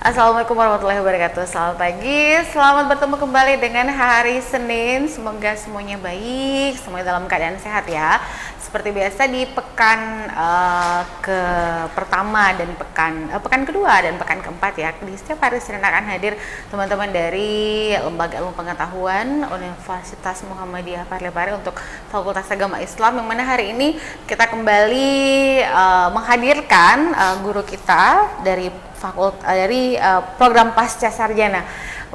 Assalamualaikum warahmatullahi wabarakatuh. Selamat pagi, selamat bertemu kembali dengan hari Senin. Semoga semuanya baik, semuanya dalam keadaan sehat ya. Seperti biasa di pekan ke pertama dan pekan kedua dan pekan keempat ya. Di setiap hari Senin akan hadir teman-teman dari Lembaga Ilmu Pengetahuan Universitas Muhammadiyah Parepare untuk Fakultas Agama Islam, yang mana hari ini kita kembali menghadirkan guru kita dari program Pasca Sarjana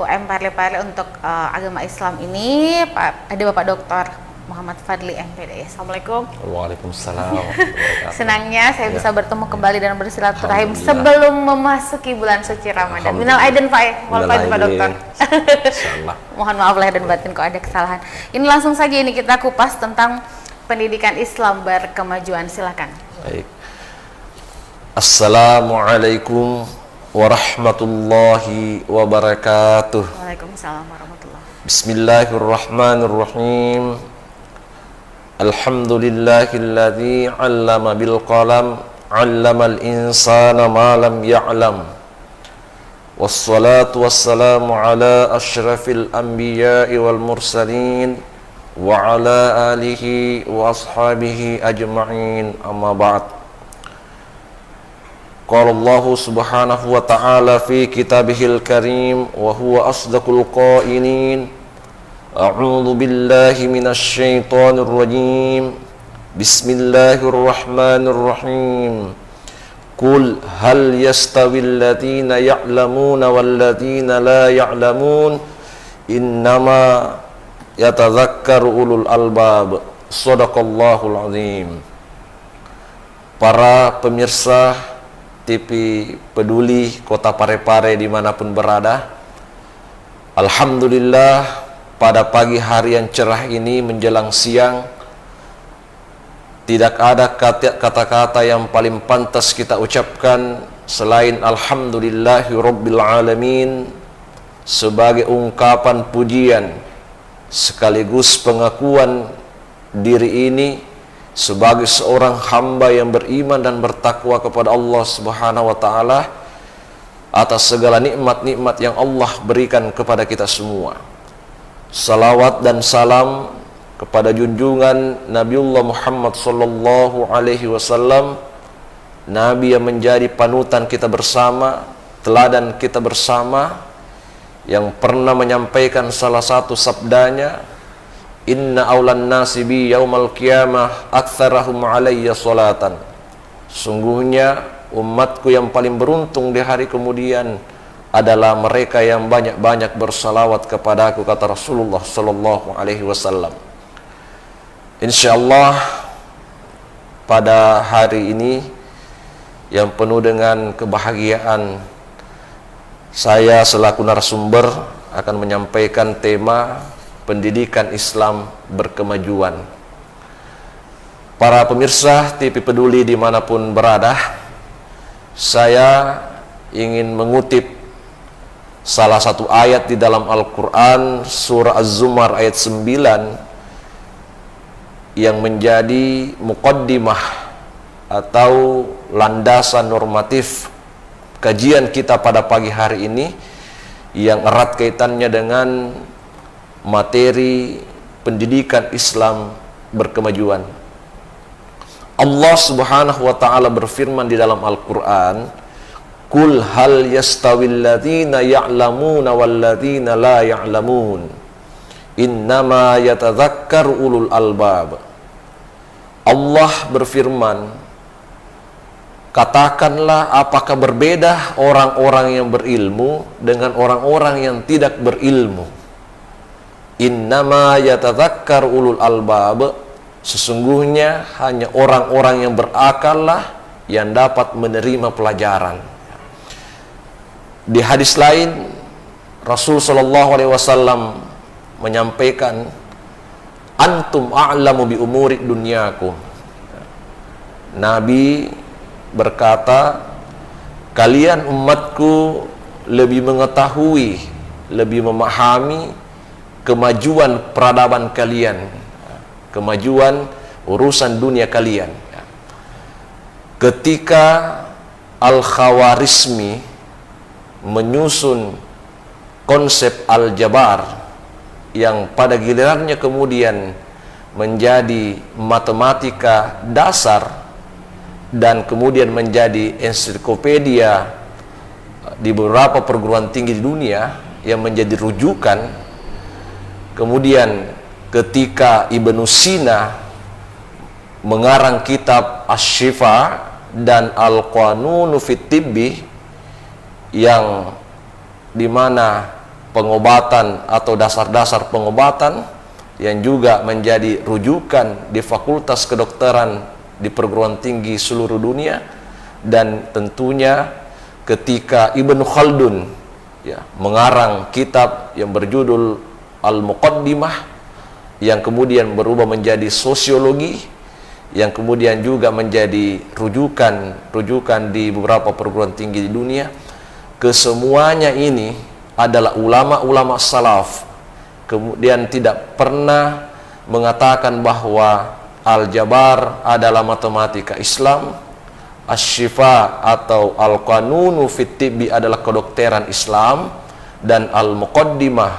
UM Parepare untuk agama Islam ini. Ada Bapak Dr. Muhammad Fadli MPD. Assalamualaikum. Waalaikumsalam. Senangnya saya bisa bertemu kembali dan bersilaturahim sebelum memasuki bulan suci Ramadan. Minal aidin Pak, Pak Dokter. Mohon maaf lahir dan batin kalau ada kesalahan. Ini langsung saja ini kita kupas tentang pendidikan Islam berkemajuan. Silakan. Baik. Assalamualaikum warahmatullahi wabarakatuh. Waalaikumsalam warahmatullahi wabarakatuh. Bismillahirrahmanirrahim. Alhamdulillahilladzi 'allama bil qalam 'allamal insana ma lam ya'lam. Wassalatu wassalamu ala asyrafil anbiya'i wal mursalin wa ala alihi wa ashabihi ajma'in, amma ba'd. Qala Allah subhanahu wa ta'ala fi kitabihil karim wa huwa asdaqul qailin. A'udzu billahi minasy syaithanir rajim. Bismillahirrahmanirrahim. Qul hal yastawil ladzina ya'lamuna wal ladzina la ya'lamun, innama yatadzakkaru ulul albab. Shadaqallahul azim. Para pemirsa TV Peduli Kota Parepare dimanapun berada, alhamdulillah pada pagi hari yang cerah ini menjelang siang, tidak ada kata-kata yang paling pantas kita ucapkan selain alhamdulillahi rabbil alamin, sebagai ungkapan pujian sekaligus pengakuan diri ini sebagai seorang hamba yang beriman dan bertakwa kepada Allah Subhanahu wa ta'ala atas segala nikmat-nikmat yang Allah berikan kepada kita semua. Salawat dan salam kepada junjungan Nabiullah Muhammad sallallahu alaihi wasallam, Nabi yang menjadi panutan kita bersama, teladan kita bersama, yang pernah menyampaikan salah satu sabdanya, inna awlan nasi bi yaumal qiyamah aktsarahum alayya salatan. Sungguhnya umatku yang paling beruntung di hari kemudian adalah mereka yang banyak-banyak bersalawat kepadaku, kata Rasulullah sallallahu alaihi wasallam. Insyaallah pada hari ini yang penuh dengan kebahagiaan, saya selaku narasumber akan menyampaikan tema pendidikan Islam berkemajuan. Para pemirsa TV Peduli dimanapun berada, saya ingin mengutip salah satu ayat di dalam Al-Quran, surah Az-Zumar ayat 9, yang menjadi muqaddimah atau landasan normatif kajian kita pada pagi hari ini, yang erat kaitannya dengan materi pendidikan Islam berkemajuan. Allah Subhanahu wa ta'ala berfirman di dalam Al-Quran, Qul hal yastawil ladzina ya'lamuna wal ladzina la ya'lamun, innama yatadzakkaru ulul albab. Allah berfirman, katakanlah, apakah berbeda orang-orang yang berilmu dengan orang-orang yang tidak berilmu? Innama yatadzakkar ulul albab, sesungguhnya hanya orang-orang yang berakal lah yang dapat menerima pelajaran. Di hadis lain, Rasul sallallahu alaihi wasallam menyampaikan, antum a'lamu bi umuri dunyakum. Nabi berkata, kalian umatku lebih mengetahui, lebih memahami kemajuan peradaban kalian, kemajuan urusan dunia kalian. Ketika Al-Khawarizmi menyusun konsep Al-Jabar yang pada gilirannya kemudian menjadi matematika dasar dan kemudian menjadi ensiklopedia di beberapa perguruan tinggi di dunia yang menjadi rujukan. Kemudian ketika Ibnu Sina mengarang kitab Asy-Syifa dan Al-Qanunu fit Tibbi, yang dimana pengobatan atau dasar-dasar pengobatan yang juga menjadi rujukan di fakultas kedokteran di perguruan tinggi seluruh dunia. Dan tentunya ketika Ibnu Khaldun mengarang kitab yang berjudul Al-Muqaddimah, yang kemudian berubah menjadi sosiologi, yang kemudian juga menjadi rujukan di beberapa perguruan tinggi di dunia. Kesemuanya ini adalah ulama-ulama salaf, kemudian tidak pernah mengatakan bahwa Al-Jabar adalah matematika Islam, Asy-Syifa atau Al-Qanunu fit Tibbi adalah kedokteran Islam, dan Al-Muqaddimah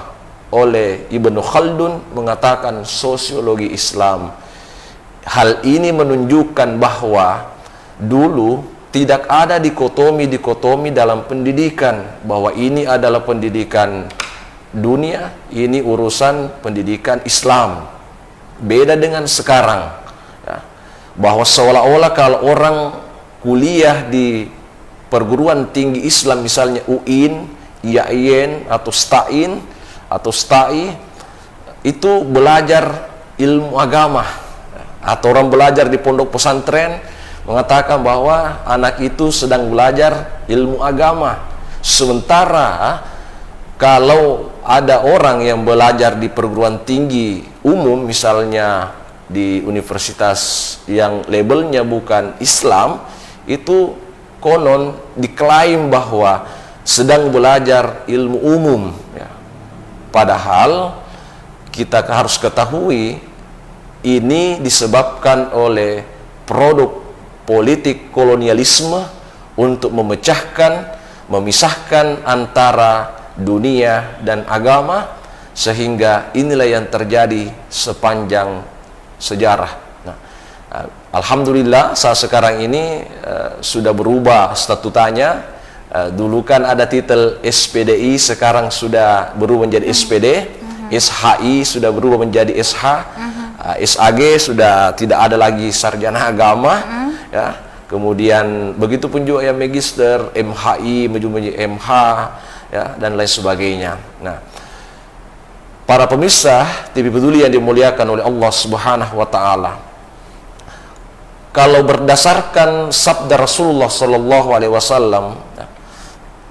oleh Ibnu Khaldun mengatakan sosiologi Islam. Hal ini menunjukkan bahwa dulu tidak ada dikotomi dalam pendidikan, bahwa ini adalah pendidikan dunia, ini urusan pendidikan Islam. Beda dengan sekarang, bahwa seolah-olah kalau orang kuliah di perguruan tinggi Islam, misalnya UIN, IAIN atau STAIN atau STAI, itu belajar ilmu agama. Atau orang belajar di pondok pesantren mengatakan bahwa anak itu sedang belajar ilmu agama. Sementara kalau ada orang yang belajar di perguruan tinggi umum, misalnya di universitas yang labelnya bukan Islam, itu konon diklaim bahwa sedang belajar ilmu umum. Padahal kita harus ketahui ini disebabkan oleh produk politik kolonialisme untuk memisahkan antara dunia dan agama, sehingga inilah yang terjadi sepanjang sejarah. Alhamdulillah saat sekarang ini sudah berubah statutanya. Dulu kan ada titel SPDI, sekarang sudah berubah menjadi SPD. SHI sudah berubah menjadi SH. SAG sudah tidak ada lagi sarjana agama, Kemudian begitu pun juga yang magister, MHI menjadi MH, dan lain sebagainya. Nah, para pemirsa TV Peduli yang dimuliakan oleh Allah Subhanahu wa taala, kalau berdasarkan sabda Rasulullah sallallahu alaihi wasallam,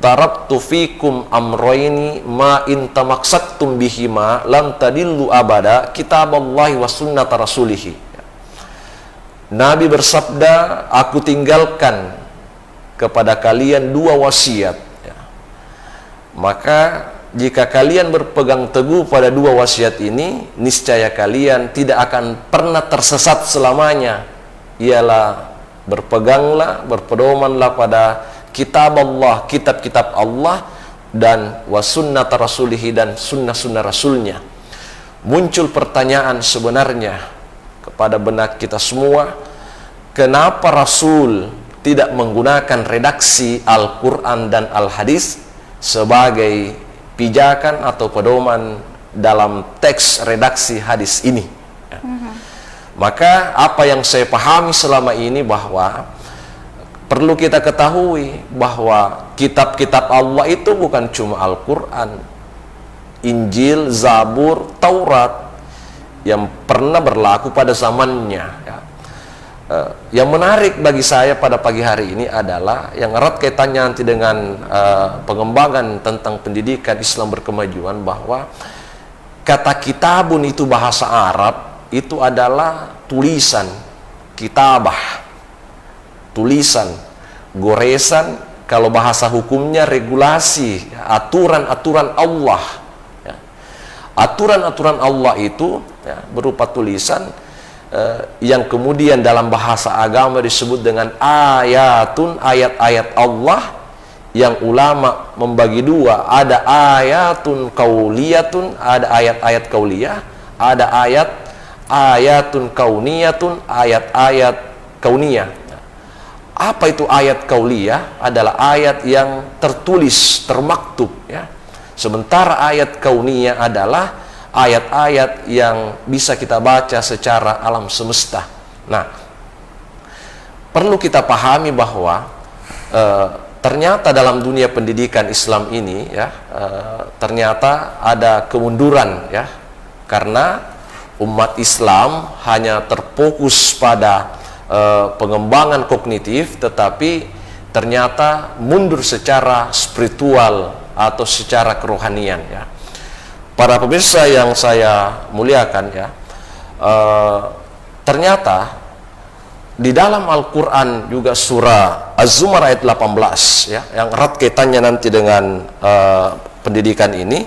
taraktu fikum amroini ma in tamaksaktum bihima lam tadillu abada, kitaballahi wa sunnata rasulihi. Nabi bersabda, aku tinggalkan kepada kalian dua wasiat, maka jika kalian berpegang teguh pada dua wasiat ini, niscaya kalian tidak akan pernah tersesat selamanya. Ialah berpeganglah, berpedomanlah pada kitab Allah, kitab-kitab Allah, dan wasunnat rasulihi, dan sunnah-sunnah rasulnya. Muncul pertanyaan sebenarnya kepada benak kita semua, kenapa Rasul tidak menggunakan redaksi Al-Quran dan Al-Hadis sebagai pijakan atau pedoman dalam teks redaksi hadis ini? Maka apa yang saya pahami selama ini, bahwa perlu kita ketahui bahwa kitab-kitab Allah itu bukan cuma Al-Quran, Injil, Zabur, Taurat yang pernah berlaku pada zamannya. Yang menarik bagi saya pada pagi hari ini adalah yang erat kaitannya nanti dengan pengembangan tentang pendidikan Islam berkemajuan, bahwa kata kitabun itu bahasa Arab itu adalah tulisan, kitabah, tulisan, goresan. Kalau bahasa hukumnya regulasi, aturan-aturan Allah. Aturan-aturan Allah itu berupa tulisan yang kemudian dalam bahasa agama disebut dengan ayatun, ayat-ayat Allah yang ulama membagi dua, ada ayatun kauliyatun, ada ayat-ayat kauliyah, ada ayatun kauniyatun, ayat-ayat kauniyah. Apa itu ayat kauliyah? Adalah ayat yang tertulis, termaktub ya. Sementara ayat kauniyah adalah ayat-ayat yang bisa kita baca secara alam semesta. Nah, perlu kita pahami bahwa ternyata dalam dunia pendidikan Islam ini ya, ternyata ada kemunduran ya, karena umat Islam hanya terfokus pada pengembangan kognitif, tetapi ternyata mundur secara spiritual atau secara kerohanian ya. Para pemirsa yang saya muliakan ya, ternyata di dalam Al-Quran juga surah Az-Zumar ayat 18 ya, yang erat kaitannya nanti dengan pendidikan ini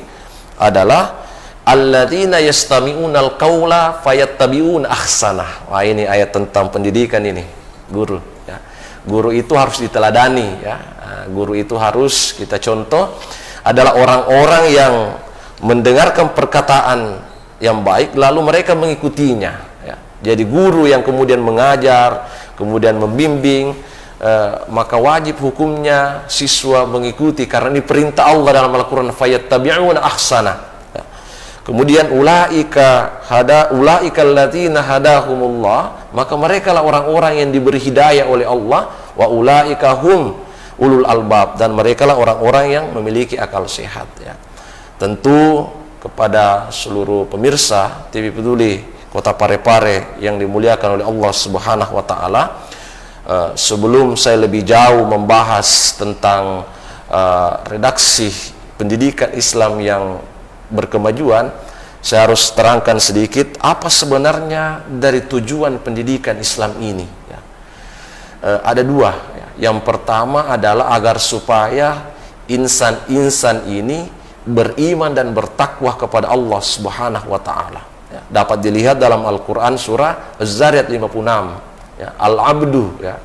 adalah alladzina yastami'unal qaula fayattabi'una ahsanah. Wah, ini ayat tentang pendidikan ini, guru ya. Guru itu harus diteladani ya. Guru itu harus kita contoh adalah orang-orang yang mendengarkan perkataan yang baik lalu mereka mengikutinya. Jadi guru yang kemudian mengajar, kemudian membimbing, maka wajib hukumnya siswa mengikuti, karena ini perintah Allah dalam Al-Quran, fayattabi'una ahsana. Kemudian ulaika alladziina hadahumullah, maka mereka lah orang-orang yang diberi hidayah oleh Allah, wa ulaika hum ulul albab, dan mereka lah orang-orang yang memiliki akal sehat ya. Tentu kepada seluruh pemirsa TV Peduli Kota Parepare yang dimuliakan oleh Allah Subhanahu wa taala, sebelum saya lebih jauh membahas tentang redaksi pendidikan Islam yang berkemajuan, saya harus terangkan sedikit apa sebenarnya dari tujuan pendidikan Islam ini ya. Ada dua ya. Yang pertama adalah agar supaya insan-insan ini beriman dan bertakwa kepada Allah Subhanahu wa taala. Ya, dapat dilihat dalam Al-Quran surah Az-Zariyat 56 ya, Al-Abdu ya,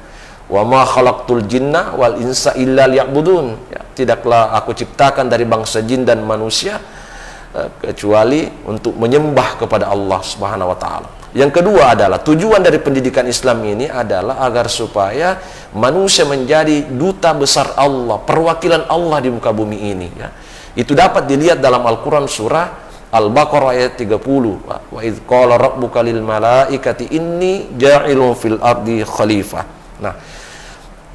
wa ma khalaqtul jinna wal insa illa liya'budun ya, tidaklah aku ciptakan dari bangsa jin dan manusia kecuali untuk menyembah kepada Allah Subhanahu wa taala. Yang kedua adalah tujuan dari pendidikan Islam ini adalah agar supaya manusia menjadi duta besar Allah, perwakilan Allah di muka bumi ini ya. Itu dapat dilihat dalam Al-Quran surah Al-Baqarah ayat 30. Wa idz qala rabbuka lil malaikati inni ja'ilun fil ardi khalifah. Nah,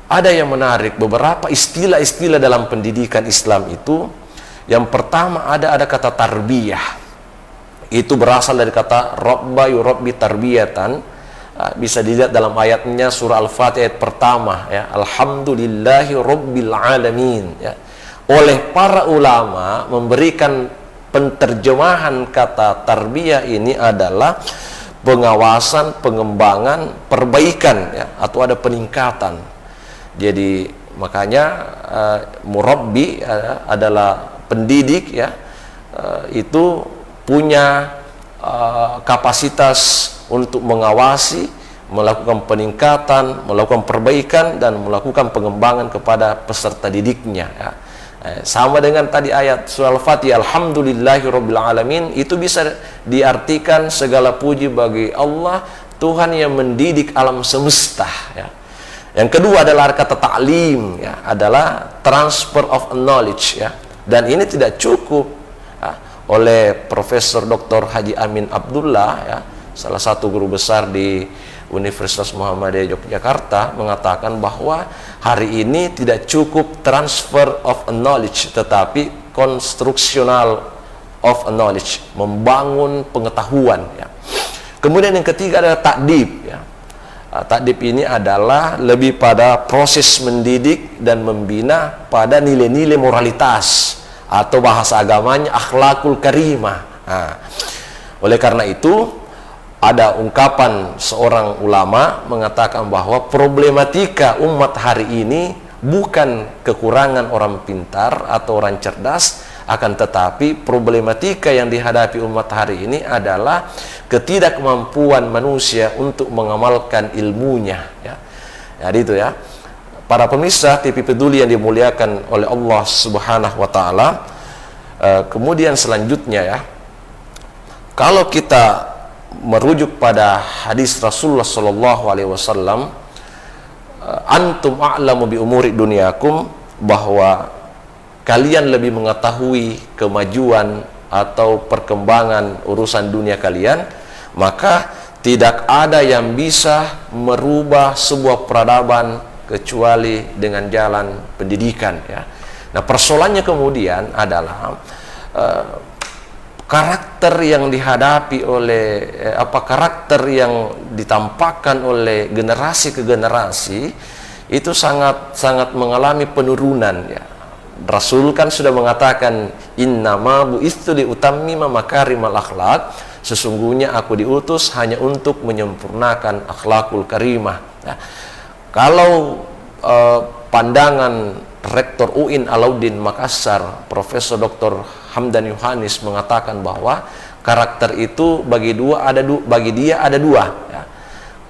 ada yang menarik, beberapa istilah-istilah dalam pendidikan Islam itu. Yang pertama ada kata tarbiyah. Itu berasal dari kata rabba yurabbi tarbiyatan. Bisa dilihat dalam ayatnya surah Al-Fatihah ayat pertama ya. Alhamdulillahi rabbil alamin ya. Oleh para ulama memberikan penterjemahan kata tarbiyah ini adalah pengawasan, pengembangan, perbaikan ya, atau ada peningkatan. Jadi makanya murabbi adalah pendidik ya, itu punya kapasitas untuk mengawasi, melakukan peningkatan, melakukan perbaikan, dan melakukan pengembangan kepada peserta didiknya ya. Sama dengan tadi ayat surah Al-Fatihah, alhamdulillahirabbil alamin, itu bisa diartikan segala puji bagi Allah, Tuhan yang mendidik alam semesta ya. Yang kedua adalah kata ta'lim ya, adalah transfer of knowledge ya. Dan ini tidak cukup ya, oleh Profesor Dr. Haji Amin Abdullah ya, salah satu guru besar di Universitas Muhammadiyah Yogyakarta, mengatakan bahwa hari ini tidak cukup transfer of knowledge, tetapi constructional of knowledge, membangun pengetahuan ya. Kemudian yang ketiga adalah ta'dib ya. Ta'dib ini adalah lebih pada proses mendidik dan membina pada nilai-nilai moralitas, atau bahasa agamanya akhlakul karimah. Nah, oleh karena itu ada ungkapan seorang ulama mengatakan bahwa problematika umat hari ini bukan kekurangan orang pintar atau orang cerdas, akan tetapi problematika yang dihadapi umat hari ini adalah ketidakmampuan manusia untuk mengamalkan ilmunya ya. Jadi itu ya, Para pemirsa TV Peduli yang dimuliakan oleh Allah Subhanahu wa taala, kemudian selanjutnya ya, kalau kita merujuk pada hadis Rasulullah sallallahu alaihi wasallam, antum a'lamu bi umuri dunyakum, bahwa kalian lebih mengetahui kemajuan atau perkembangan urusan dunia kalian, maka tidak ada yang bisa merubah sebuah peradaban kecuali dengan jalan pendidikan ya. Nah, persoalannya kemudian adalah karakter yang dihadapi oleh karakter yang ditampakkan oleh generasi ke generasi itu sangat mengalami penurunan ya. Rasul kan sudah mengatakan, innama bu'itsu liutammima makarimal akhlak, sesungguhnya aku diutus hanya untuk menyempurnakan akhlakul karimah ya. Kalau pandangan Rektor UIN Alauddin Makassar, Profesor Dr. Hamdan Yohanis mengatakan bahwa karakter itu bagi dia ada dua ya.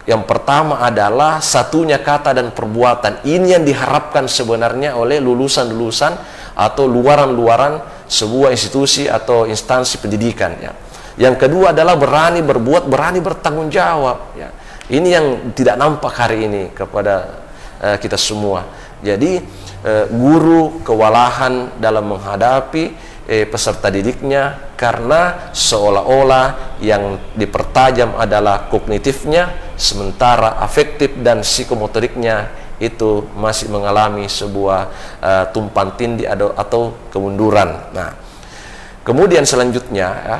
Yang pertama adalah satunya kata dan perbuatan. Ini yang diharapkan sebenarnya oleh lulusan-lulusan atau luaran-luaran sebuah institusi atau instansi pendidikan ya. Yang kedua adalah berani berbuat, berani bertanggung jawab ya. Ini yang tidak nampak hari ini kepada kita semua. Jadi guru kewalahan dalam menghadapi peserta didiknya karena seolah-olah yang dipertajam adalah kognitifnya, sementara afektif dan psikomotoriknya itu masih mengalami sebuah tumpang tindih atau kemunduran. Nah, kemudian selanjutnya ya,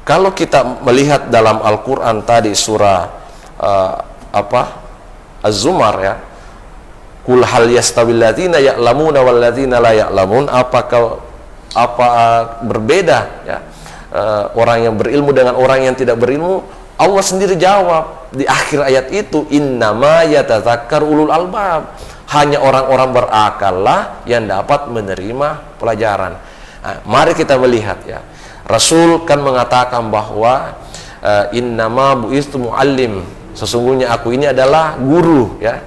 kalau kita melihat dalam Al-Quran tadi surah Az-Zumar ya, kul hal yastawil ladzina ya'lamuna wal ladzina la ya'lamun, apakah berbeda ya orang yang berilmu dengan orang yang tidak berilmu? Allah sendiri jawab di akhir ayat itu, innama yatadzakkar ulul albab, hanya orang-orang berakal lah yang dapat menerima pelajaran. Nah, mari kita melihat ya, Rasul kan mengatakan bahwa innama bu'istu muallim, sesungguhnya aku ini adalah guru ya,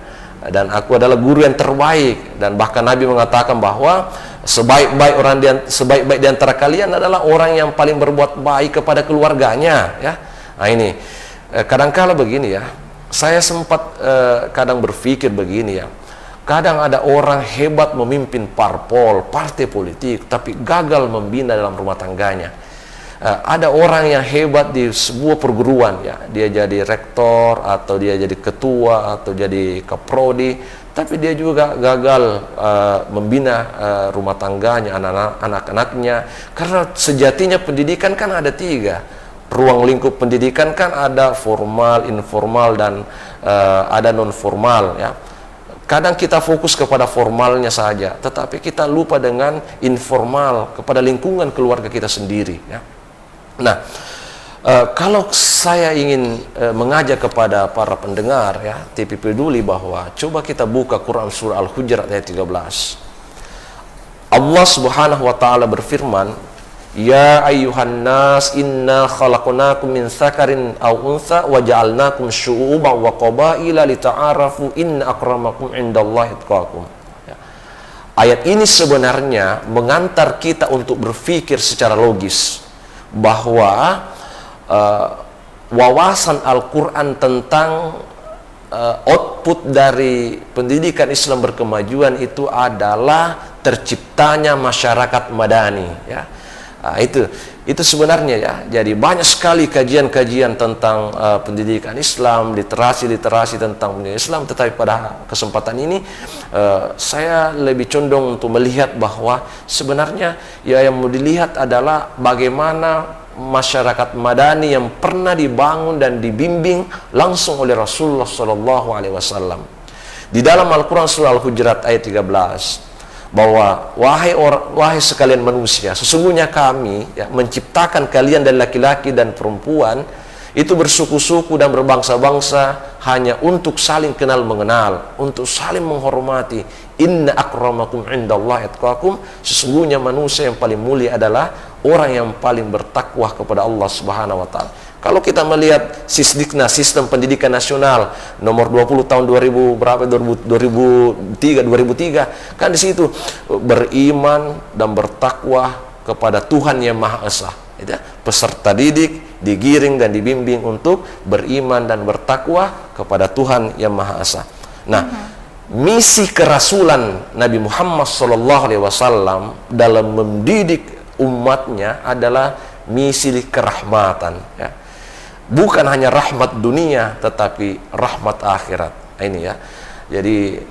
dan aku adalah guru yang terbaik. Dan bahkan Nabi mengatakan bahwa sebaik-baik di antara kalian adalah orang yang paling berbuat baik kepada keluarganya ya. Nah, ini kadang-kala begini ya, saya sempat kadang berpikir begini ya, kadang ada orang hebat memimpin partai politik tapi gagal membina dalam rumah tangganya. Ada orang yang hebat di sebuah perguruan ya, dia jadi rektor atau dia jadi ketua atau jadi kaprodi, tapi dia juga gagal membina rumah tangganya, anak-anaknya. Karena sejatinya pendidikan kan ada tiga, ruang lingkup pendidikan kan ada formal, informal, dan ada non formal ya. Kadang kita fokus kepada formalnya saja, tetapi kita lupa dengan informal, kepada lingkungan keluarga kita sendiri ya. Nah, kalau saya ingin mengajak kepada para pendengar ya TV Peduli bahwa coba kita buka Quran surah Al-Hujurat ayat 13. Allah Subhanahu wa taala berfirman, ya ayyuhan nas inna khalaqnakum min dzakarin aw untha wa ja'alnakum syu'uban wa qabaila lita'arafu inna akramakum indallahi atqakum. Ayat ini sebenarnya mengantar kita untuk berpikir secara logis bahwa wawasan Al-Quran tentang output dari pendidikan Islam berkemajuan itu adalah terciptanya masyarakat madani ya. Nah, itu sebenarnya ya. Jadi banyak sekali kajian-kajian tentang pendidikan Islam, literasi tentang pendidikan Islam, tetapi pada kesempatan ini saya lebih condong untuk melihat bahwa sebenarnya ya yang mau dilihat adalah bagaimana masyarakat madani yang pernah dibangun dan dibimbing langsung oleh Rasulullah SAW. Di dalam Al-Quran surah Al-Hujurat ayat 13, bahwa wahai sekalian manusia, sesungguhnya kami ya, menciptakan kalian dari laki-laki dan perempuan itu bersuku-suku dan berbangsa-bangsa hanya untuk saling kenal mengenal, untuk saling menghormati. Inna akramakum indallahi atqakum, sesungguhnya manusia yang paling mulia adalah orang yang paling bertakwa kepada Allah Subhanahu wa taala. Kalau kita melihat Sisdiknas, Sistem Pendidikan Nasional nomor 20 tahun 2000 berapa 2003 kan di situ beriman dan bertakwa kepada Tuhan yang Maha Esa. Ya. Peserta didik digiring dan dibimbing untuk beriman dan bertakwa kepada Tuhan yang Maha Esa. Nah, misi kerasulan Nabi Muhammad SAW dalam mendidik umatnya adalah misi kerahmatan, ya. Bukan hanya rahmat dunia tetapi rahmat akhirat. Ini ya. Jadi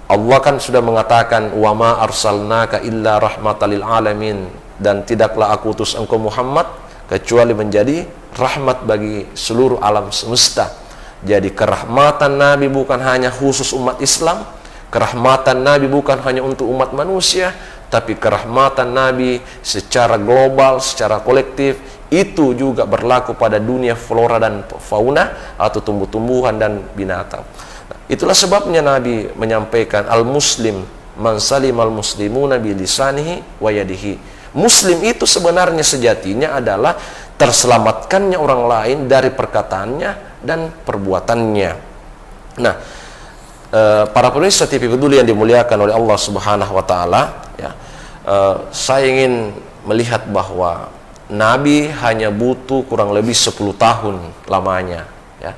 Allah kan sudah mengatakan wa ma arsalnaka illa rahmatan lil alamin, dan tidaklah aku utus engkau Muhammad kecuali menjadi rahmat bagi seluruh alam semesta. Jadi kerahmatan Nabi bukan hanya khusus umat Islam, kerahmatan Nabi bukan hanya untuk umat manusia, tapi kerahmatan Nabi secara global, secara kolektif, itu juga berlaku pada dunia flora dan fauna atau tumbuh-tumbuhan dan binatang. Nah, itulah sebabnya Nabi menyampaikan al-muslim man salimal muslimuna bi lisanihi wa yadihi. Muslim itu sebenarnya sejatinya adalah terselamatkannya orang lain dari perkataannya dan perbuatannya. Nah, para pemirsa TV Peduli yang dimuliakan oleh Allah Subhanahu wa taala, ya. Saya ingin melihat bahwa Nabi hanya butuh kurang lebih 10 tahun lamanya, ya,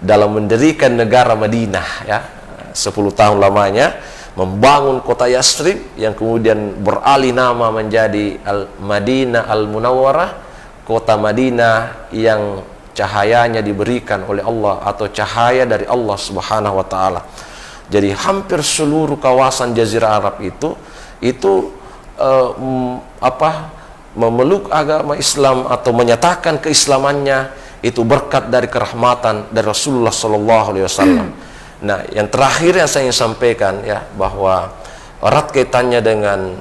dalam mendirikan negara Madinah, ya. 10 tahun lamanya membangun kota Yathrib yang kemudian beralih nama menjadi Al-Madinah Al-Munawwarah, kota Madinah yang cahayanya diberikan oleh Allah atau cahaya dari Allah Subhanahu wa taala. Jadi hampir seluruh kawasan Jazirah Arab itu memeluk agama Islam atau menyatakan keislamannya itu berkat dari kerahmatan dari Rasulullah Sallallahu Alaihi Wasallam. Nah, yang terakhir yang saya ingin sampaikan, ya, bahwa erat kaitannya dengan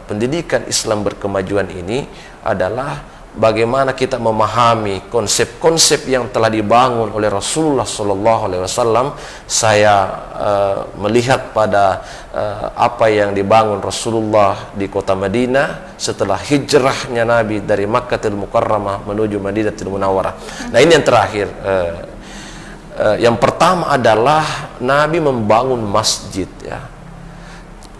pendidikan Islam berkemajuan ini adalah bagaimana kita memahami konsep-konsep yang telah dibangun oleh Rasulullah Sallallahu Alaihi Wasallam. Saya melihat pada apa yang dibangun Rasulullah di kota Madinah setelah hijrahnya Nabi dari Makkahul Mukarramah menuju Madinatul Munawwarah. Nah, ini yang terakhir. Yang pertama adalah Nabi membangun masjid, ya.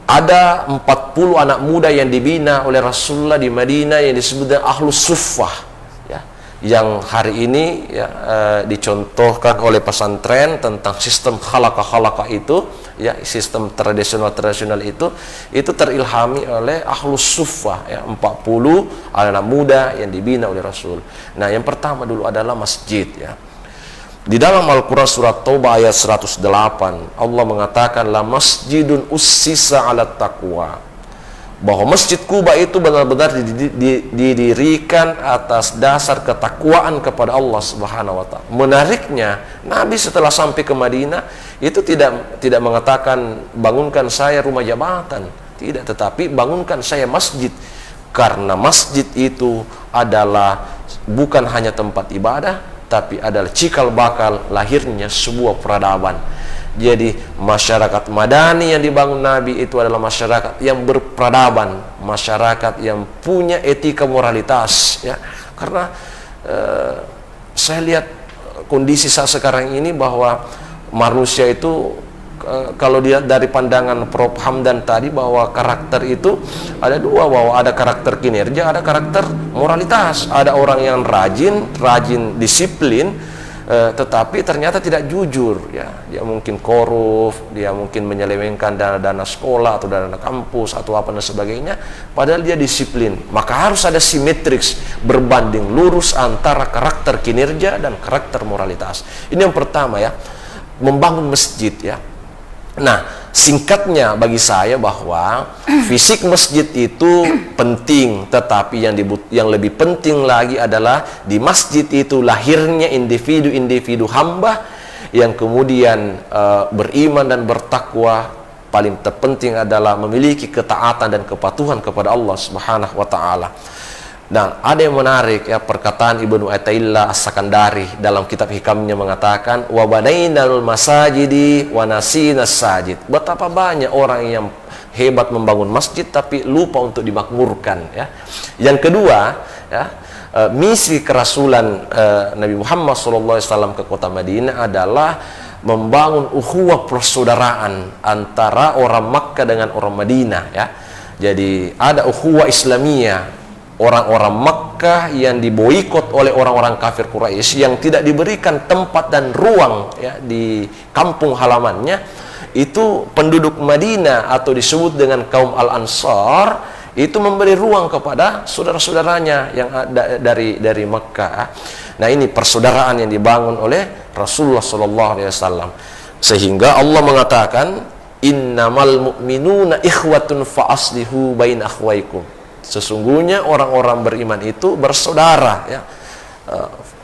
Ada 40 anak muda yang dibina oleh Rasulullah di Madinah yang disebut dengan Ahlus Suffah, ya, yang hari ini, ya, dicontohkan oleh pesantren tentang sistem khalaqah itu, ya, sistem tradisional itu terilhami oleh Ahlus Suffah, ya, 40 anak muda yang dibina oleh Rasul. Nah, yang pertama dulu adalah masjid, ya. Di dalam Al-Quran surat Taubah ayat 108 Allah mengatakan la masjidun ussisa ala taqwa, bahwa Masjid Quba itu benar-benar didirikan atas dasar ketakwaan kepada Allah Subhanahu wa taala. Menariknya, Nabi setelah sampai ke Madinah itu tidak mengatakan bangunkan saya rumah jabatan, tidak, tetapi bangunkan saya masjid, karena masjid itu adalah bukan hanya tempat ibadah tapi adalah cikal bakal lahirnya sebuah peradaban. Jadi masyarakat Madani yang dibangun Nabi itu adalah masyarakat yang berperadaban, masyarakat yang punya etika moralitas, ya. Karena saya lihat kondisi saat sekarang ini bahwa manusia itu kalau dia dari pandangan Prof. Hamdan tadi bahwa karakter itu ada dua, bahwa ada karakter kinerja, ada karakter moralitas. Ada orang yang rajin disiplin, tetapi ternyata tidak jujur, ya. Dia mungkin korup, dia mungkin menyelewengkan dana sekolah atau dana kampus atau apa dan sebagainya, padahal dia disiplin. Maka harus ada simetriks berbanding lurus antara karakter kinerja dan karakter moralitas. Ini yang pertama, ya, membangun masjid, ya. Nah, singkatnya bagi saya bahwa fisik masjid itu penting, tetapi yang lebih penting lagi adalah di masjid itu lahirnya individu-individu hamba yang kemudian beriman dan bertakwa. Paling terpenting adalah memiliki ketaatan dan kepatuhan kepada Allah Subhanahu wa taala. Dan ada yang menarik, ya, perkataan Ibnu Athaillah As-Sakandari dalam kitab hikamnya mengatakan wa banainal masajidi wa nasinas sajid. Betapa banyak orang yang hebat membangun masjid tapi lupa untuk dimakmurkan, ya. Yang kedua, ya, misi kerasulan Nabi Muhammad SAW ke kota Madinah adalah membangun ukhuwah persaudaraan antara orang Makkah dengan orang Madinah, ya. Jadi ada ukhuwah Islamiyah, orang-orang Makkah yang diboikot oleh orang-orang kafir Quraisy yang tidak diberikan tempat dan ruang, ya, di kampung halamannya. Itu penduduk Madinah atau disebut dengan kaum Al-Ansar itu memberi ruang kepada saudara-saudaranya yang ada dari Makkah. Nah, ini persaudaraan yang dibangun oleh Rasulullah SAW, sehingga Allah mengatakan innamal mu'minuna ikhwatun fa aslihu bain akhwaikum. Sesungguhnya orang-orang beriman itu bersaudara, ya.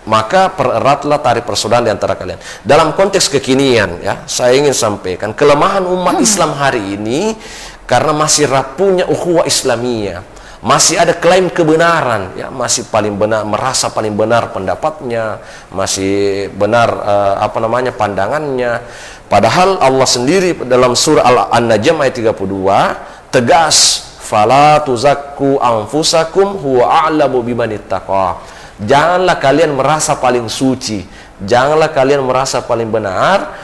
Maka pereratlah tali persaudaraan di antara kalian. Dalam konteks kekinian, ya, saya ingin sampaikan kelemahan umat Islam hari ini karena masih rapuhnya ukhuwah Islamiyah. Masih ada klaim kebenaran, ya, masih paling benar, merasa paling benar pendapatnya, masih benar pandangannya. Padahal Allah sendiri dalam surah An-Najm ayat 32 tegas, fala tuzakku anfusakum huwa a'lamu bimanittaqa. Janganlah kalian merasa paling suci, janganlah kalian merasa paling benar.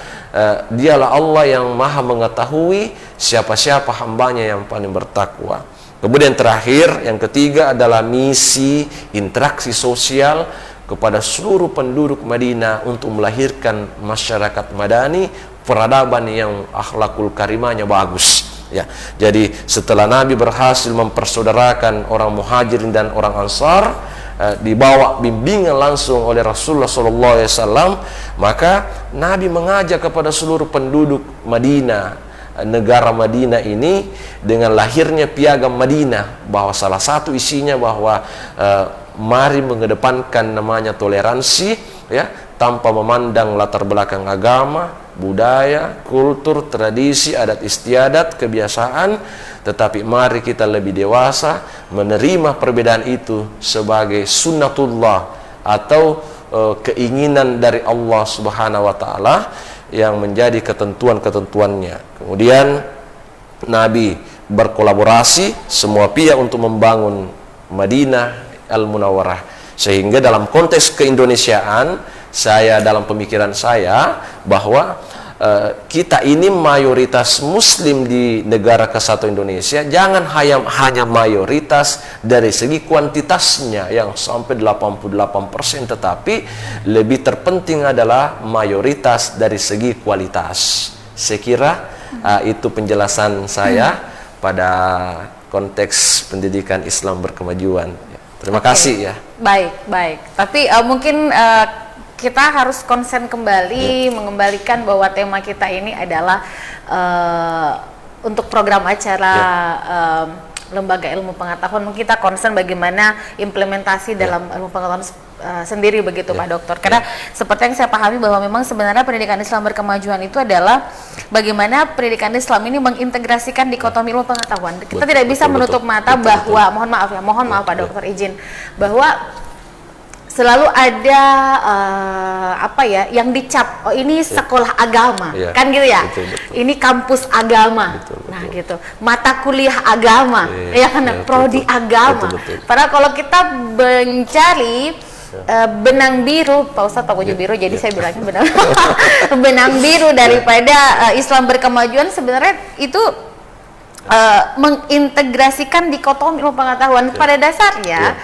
Dialah Allah yang maha mengetahui siapa-siapa hambanya yang paling bertakwa. Kemudian terakhir, yang ketiga adalah misi interaksi sosial kepada seluruh penduduk Madinah untuk melahirkan masyarakat madani, peradaban yang akhlakul karimahnya bagus, ya. Jadi setelah Nabi berhasil mempersaudarakan orang Muhajirin dan orang Ansar, dibawa bimbingan langsung oleh Rasulullah SAW, maka Nabi mengajak kepada seluruh penduduk Madinah, negara Madinah ini, dengan lahirnya piagam Madinah, bahwa salah satu isinya bahwa mari mengedepankan namanya toleransi, ya, tanpa memandang latar belakang agama, budaya, kultur, tradisi, adat istiadat, kebiasaan, tetapi mari kita lebih dewasa menerima perbedaan itu sebagai sunnatullah atau keinginan dari Allah Subhanahu wa taala yang menjadi ketentuan-ketentuannya. Kemudian Nabi berkolaborasi semua pihak untuk membangun Madinah Al-Munawwarah, sehingga dalam konteks keindonesiaan, saya dalam pemikiran saya bahwa kita ini mayoritas Muslim di negara kesatuan Indonesia, jangan hanya mayoritas dari segi kuantitasnya yang sampai 88%, tetapi lebih terpenting adalah mayoritas dari segi kualitas. Saya kira itu penjelasan saya pada konteks pendidikan Islam berkemajuan. Terima kasih, ya. Baik. Tapi mungkin kita harus konsen kembali, mengembalikan bahwa tema kita ini adalah untuk program acara Lembaga Ilmu Pengetahuan. Kita konsen bagaimana implementasi dalam ilmu pengetahuan sendiri, begitu Pak Dokter. Karena seperti yang saya pahami bahwa memang sebenarnya pendidikan Islam berkemajuan itu adalah bagaimana pendidikan Islam ini mengintegrasikan dikotomi ilmu pengetahuan. Kita tidak bisa menutup mata bahwa, mohon maaf Pak Dokter, izin, bahwa selalu ada yang dicap, oh ini sekolah agama, kan gitu ya, betul. Ini kampus agama, betul. Nah gitu, mata kuliah agama, ya kan, prodi agama. Betul. Padahal kalau kita mencari benang biru, Pak Ustadz Pak Uji biru, jadi saya bilangnya benang biru daripada Islam berkemajuan, sebenarnya itu mengintegrasikan dikotomi ilmu pengetahuan. Pada dasarnya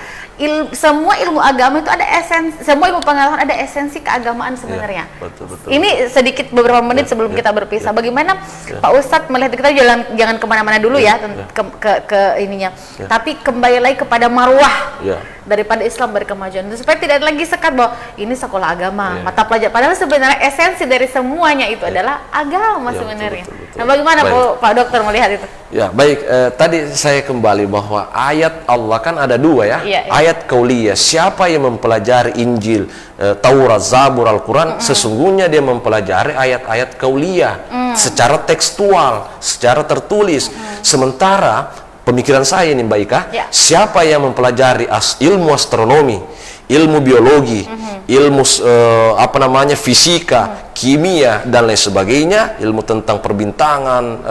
semua ilmu agama itu ada esensi, semua ilmu pengetahuan ada esensi keagamaan sebenarnya. Betul. Ini sedikit beberapa menit sebelum kita berpisah. Bagaimana Pak Ustadz melihat, kita jangan kemana-mana dulu ke ininya, tapi kembali lagi kepada marwah daripada Islam berkemajuan, supaya tidak lagi sekat bahwa ini sekolah agama, mata pelajaran. Padahal sebenarnya esensi dari semuanya itu adalah agama sebenarnya. Betul. Nah, bagaimana Pak Dokter melihat itu? Ya, baik. Tadi saya kembali bahwa ayat Allah kan ada dua, ya. Ayat kauliyah, siapa yang mempelajari Injil, Taurat, Zabur, Al-Quran, sesungguhnya dia mempelajari ayat-ayat kauliyah secara tekstual, secara tertulis. Sementara pemikiran saya ini, Mbak Ika, siapa yang mempelajari ilmu astronomi, ilmu biologi, ilmu fisika, kimia dan lain sebagainya, ilmu tentang perbintangan,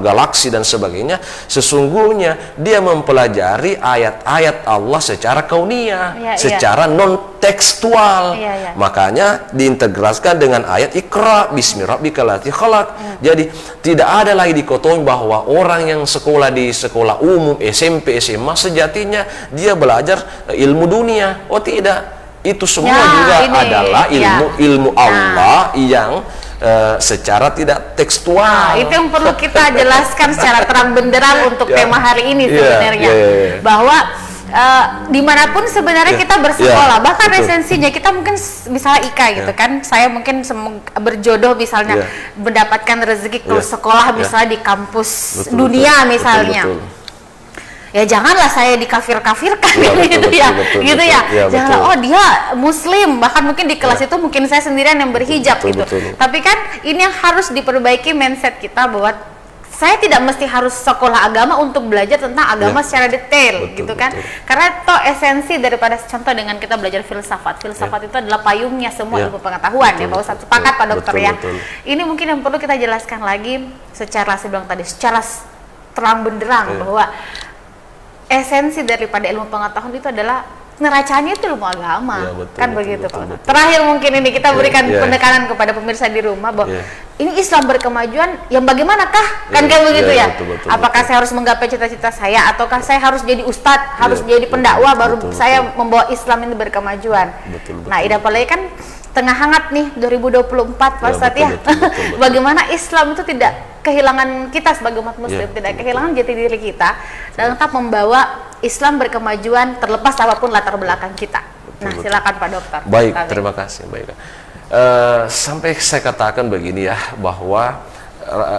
galaksi dan sebagainya, sesungguhnya dia mempelajari ayat-ayat Allah secara kauniyah, secara non tekstual. Makanya diintegrasikan dengan ayat Iqra bismi rabbikal ladzi khalaq. Jadi tidak ada lagi dikotomi bahwa orang yang sekolah di sekolah umum, SMP, SMA sejatinya dia belajar ilmu dunia. Oh tidak, itu semua juga adalah ilmu Allah yang secara tidak tekstual. Itu yang perlu kita jelaskan secara terang benderang untuk tema hari ini sebenarnya. Bahwa dimanapun sebenarnya kita bersekolah, bahkan esensinya kita mungkin misalnya Ika gitu kan, saya mungkin berjodoh misalnya mendapatkan rezeki ke sekolah misalnya di kampus dunia misalnya. Ya janganlah saya dikafir-kafirkan gitu ya. Janganlah oh dia muslim, bahkan mungkin di kelas itu mungkin saya sendirian yang berhijab gitu. Tapi kan ini yang harus diperbaiki mindset kita bahwa saya tidak mesti harus sekolah agama untuk belajar tentang agama secara detail gitu kan. Karena toh esensi daripada contoh dengan kita belajar filsafat itu adalah payungnya semua ilmu pengetahuan ya Pak Ustadz. Sepakat Pak Dokter ya. Ini mungkin yang perlu kita jelaskan lagi secara saya bilang tadi secara terang benderang bahwa esensi daripada ilmu pengetahuan itu adalah neracanya itu ilmu agama, kan begitu Pak. Terakhir mungkin ini kita berikan penekanan kepada pemirsa di rumah bahwa ini Islam berkemajuan, yang bagaimanakah? Kan kayak begitu ya. Apakah saya harus menggapai cita-cita saya, ataukah saya harus jadi ustadz, harus jadi pendakwah baru saya membawa Islam ini berkemajuan? Nah, apalagi kan tengah hangat nih 2024 Pak Ustadz ya. Bagaimana Islam itu tidak kehilangan kita sebagai umat muslim, tidak kehilangan jati diri kita dan tetap membawa Islam berkemajuan terlepas apapun latar belakang kita. Nah, silakan Pak Dokter. Baik, terima kasih. Baik. Sampai saya katakan begini ya, bahwa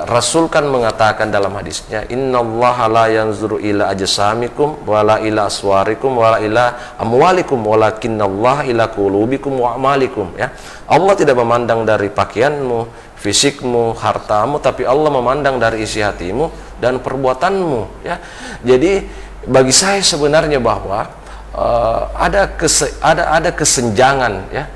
Rasul kan mengatakan dalam hadisnya, innallaha la yanzuru ila ajsamikum wala ila aswarikum wala ila amwalikum walakinnallaha ila qulubikum wa amalikum ya. Allah tidak memandang dari pakaianmu, fisikmu, hartamu, tapi Allah memandang dari isi hatimu dan perbuatanmu ya. Jadi bagi saya sebenarnya bahwa ada kesenjangan ya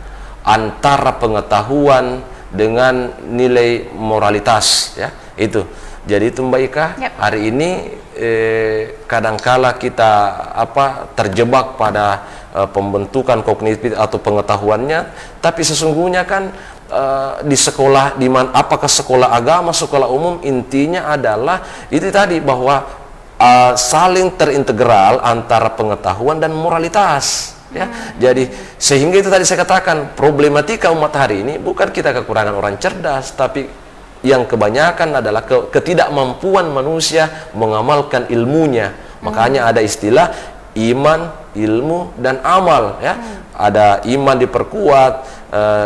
antara pengetahuan dengan nilai moralitas ya, itu. Jadi itu Mbak Ika, hari ini kadangkala kita terjebak pada pembentukan kognitif atau pengetahuannya, tapi sesungguhnya kan di sekolah, apakah sekolah agama, sekolah umum, intinya adalah itu tadi bahwa saling terintegral antara pengetahuan dan moralitas. Ya, jadi sehingga itu tadi saya katakan problematika umat hari ini bukan kita kekurangan orang cerdas, tapi yang kebanyakan adalah ketidakmampuan manusia mengamalkan ilmunya. Makanya ada istilah iman, ilmu, dan amal ya. Ada iman diperkuat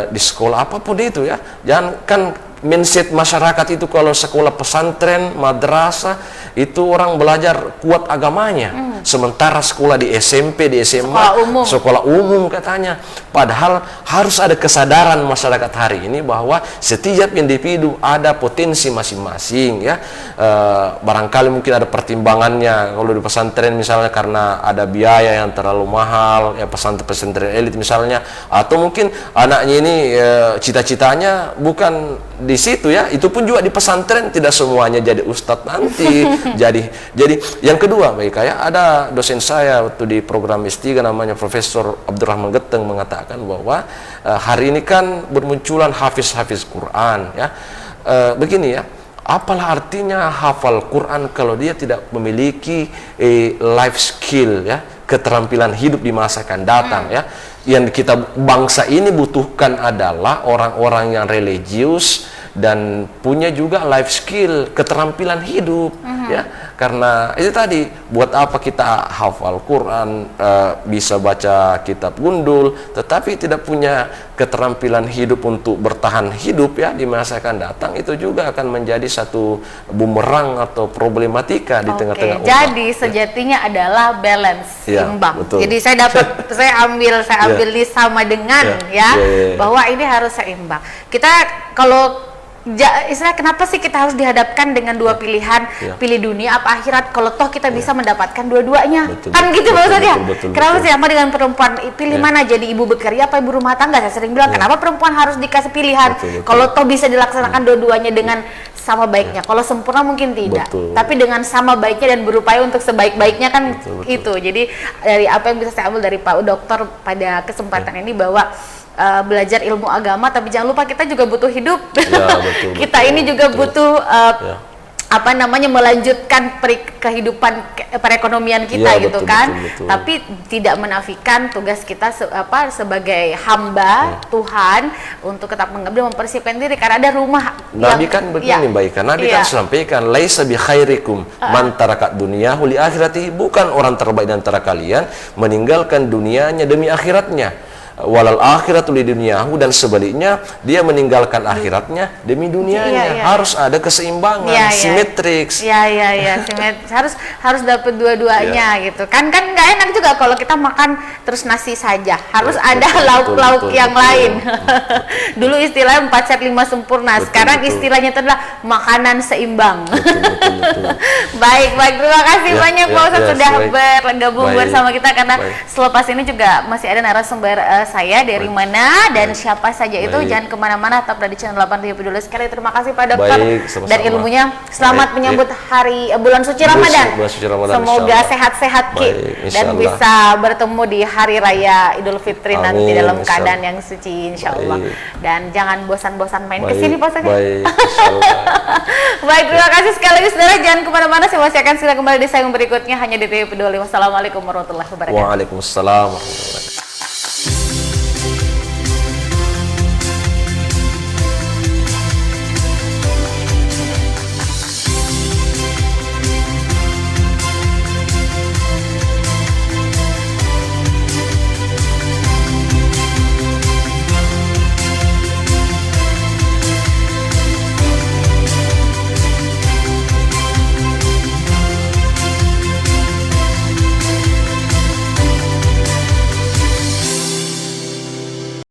di sekolah apapun itu ya. Jangan kan mindset masyarakat itu kalau sekolah pesantren, madrasah itu orang belajar kuat agamanya. Sementara sekolah di SMP, di SMA, sekolah umum katanya. Padahal harus ada kesadaran masyarakat hari ini bahwa setiap individu ada potensi masing-masing ya. Barangkali mungkin ada pertimbangannya kalau di pesantren misalnya karena ada biaya yang terlalu mahal ya, pesantren elit misalnya, atau mungkin anaknya ini cita-citanya bukan di situ ya. Itu pun juga di pesantren tidak semuanya jadi ustadz nanti. jadi yang kedua Mbak Ika ya, ada dosen saya waktu di program S3 namanya Profesor Abdurrahman Geteng mengatakan bahwa hari ini kan bermunculan hafiz-hafiz Quran ya. Begini ya, apalah artinya hafal Quran kalau dia tidak memiliki life skill ya, keterampilan hidup di masa akan datang ya. Yang kita bangsa ini butuhkan adalah orang-orang yang religius dan punya juga life skill, keterampilan hidup ya. Karena itu tadi, buat apa kita hafal Quran, bisa baca kitab gundul, tetapi tidak punya keterampilan hidup untuk bertahan hidup ya di masa akan datang, itu juga akan menjadi satu bumerang atau problematika di tengah-tengah umat. Jadi sejatinya adalah balance, imbang. Betul. Jadi saya ambil sama dengan bahwa ini harus seimbang. Kita kalau istilah kenapa sih kita harus dihadapkan dengan dua pilihan, pilih dunia apa akhirat, kalau toh kita bisa mendapatkan dua-duanya, kan gitu maksudnya. Kenapa sih sama dengan perempuan, pilih mana, jadi ibu bekerja apa ibu rumah tangga? Saya sering bilang kenapa perempuan harus dikasih pilihan, kalau toh bisa dilaksanakan dua-duanya dengan sama baiknya. Kalau sempurna mungkin tidak, tapi dengan sama baiknya dan berupaya untuk sebaik-baiknya kan itu. Jadi dari apa yang bisa saya ambil dari Pak Dokter pada kesempatan ini bahwa belajar ilmu agama, tapi jangan lupa kita juga butuh hidup. Kita ini juga butuh apa namanya, melanjutkan kehidupan perekonomian kita gitu kan. Tapi tidak menafikan tugas kita sebagai hamba Tuhan untuk tetap mengabdi, mempersiapkan diri karena ada rumah. Nabi kan begini Mbak Ika, Nabi kan sampaikan laisa bi khairikum man tarakat dunyahu li akhiratihi, bukan orang terbaik di antara kalian meninggalkan dunianya demi akhiratnya. Walal akhiratu li dunyahu, dan sebaliknya dia meninggalkan akhiratnya demi dunianya. Harus ada keseimbangan, simetris. Harus dapat dua-duanya gitu. Kan nggak enak juga kalau kita makan terus nasi saja. Harus ada lauk-lauk yang lain. Dulu istilahnya 4 set 5 sempurna. Sekarang istilahnya itu adalah makanan seimbang. Baik, terima kasih banyak Pak Ustadz sudah bergabung bersama kita, karena selepas ini juga masih ada narasumber saya dari mana dan siapa saja itu. Jangan kemana-mana, tetap di channel 8 TV dulu. Sekali terima kasih Pak Dokter dan ilmunya. Selamat menyambut hari bulan suci Ramadan. Semoga sehat-sehat Ki dan bisa bertemu di hari raya Idul Fitri nanti dalam keadaan yang suci insyaallah. Dan jangan bosan-bosan main ke sini Pak Ustadz. Baik, terima kasih sekali lagi saudara. Jangan kemana-mana, saya masih akan segera kembali di sayang berikutnya hanya di TV Peduli. Wassalamualaikum warahmatullahi wabarakatuh. Waalaikumsalam warahmatullahi wabarakatuh.